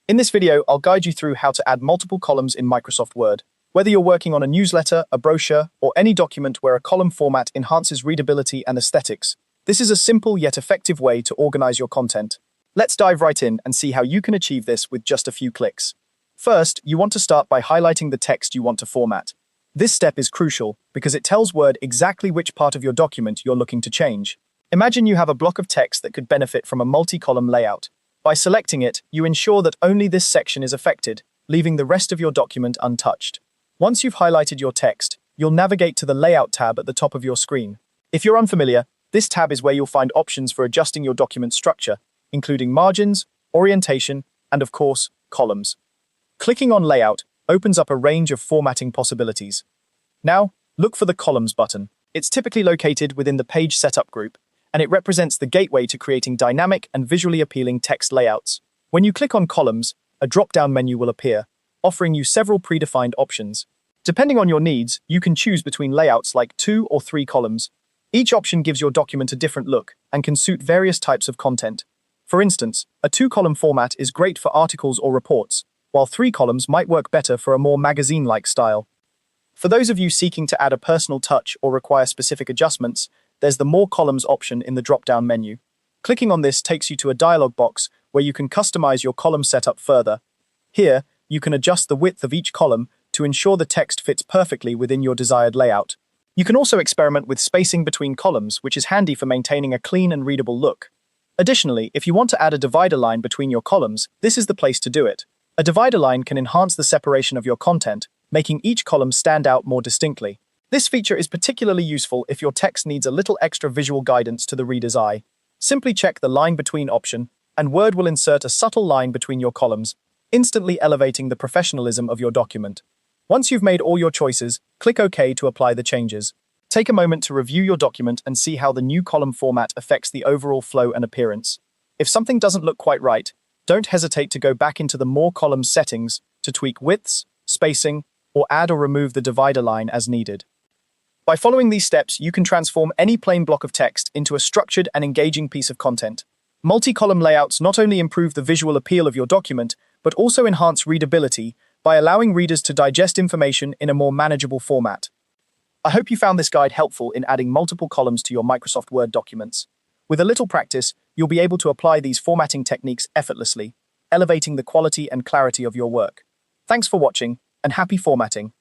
In this video, I'll guide you through how to add multiple columns in Microsoft Word. Whether you're working on a newsletter, a brochure, or any document where a column format enhances readability and aesthetics, this is a simple yet effective way to organize your content. Let's dive right in and see how you can achieve this with just a few clicks. First, you want to start by highlighting the text you want to format. This step is crucial because it tells Word exactly which part of your document you're looking to change. Imagine you have a block of text that could benefit from a multi-column layout. By selecting it, you ensure that only this section is affected, leaving the rest of your document untouched. Once you've highlighted your text, you'll navigate to the Layout tab at the top of your screen. If you're unfamiliar, this tab is where you'll find options for adjusting your document structure, including margins, orientation, and of course, columns. Clicking on Layout opens up a range of formatting possibilities. Now, look for the Columns button. It's typically located within the Page Setup group, and it represents the gateway to creating dynamic and visually appealing text layouts. When you click on Columns, a drop-down menu will appear, offering you several predefined options. Depending on your needs, you can choose between layouts like 2 or 3 columns. Each option gives your document a different look and can suit various types of content. For instance, a 2-column format is great for articles or reports, while 3 columns might work better for a more magazine-like style. For those of you seeking to add a personal touch or require specific adjustments, there's the More Columns option in the drop-down menu. Clicking on this takes you to a dialog box where you can customize your column setup further. Here, you can adjust the width of each column to ensure the text fits perfectly within your desired layout. You can also experiment with spacing between columns, which is handy for maintaining a clean and readable look. Additionally, if you want to add a divider line between your columns, this is the place to do it. A divider line can enhance the separation of your content, making each column stand out more distinctly. This feature is particularly useful if your text needs a little extra visual guidance to the reader's eye. Simply check the Line Between option, and Word will insert a subtle line between your columns, instantly elevating the professionalism of your document. Once you've made all your choices, click OK to apply the changes. Take a moment to review your document and see how the new column format affects the overall flow and appearance. If something doesn't look quite right, don't hesitate to go back into the More Columns settings to tweak widths, spacing, or add or remove the divider line as needed. By following these steps, you can transform any plain block of text into a structured and engaging piece of content. Multi-column layouts not only improve the visual appeal of your document, but also enhance readability by allowing readers to digest information in a more manageable format. I hope you found this guide helpful in adding multiple columns to your Microsoft Word documents. With a little practice, you'll be able to apply these formatting techniques effortlessly, elevating the quality and clarity of your work. Thanks for watching, and happy formatting!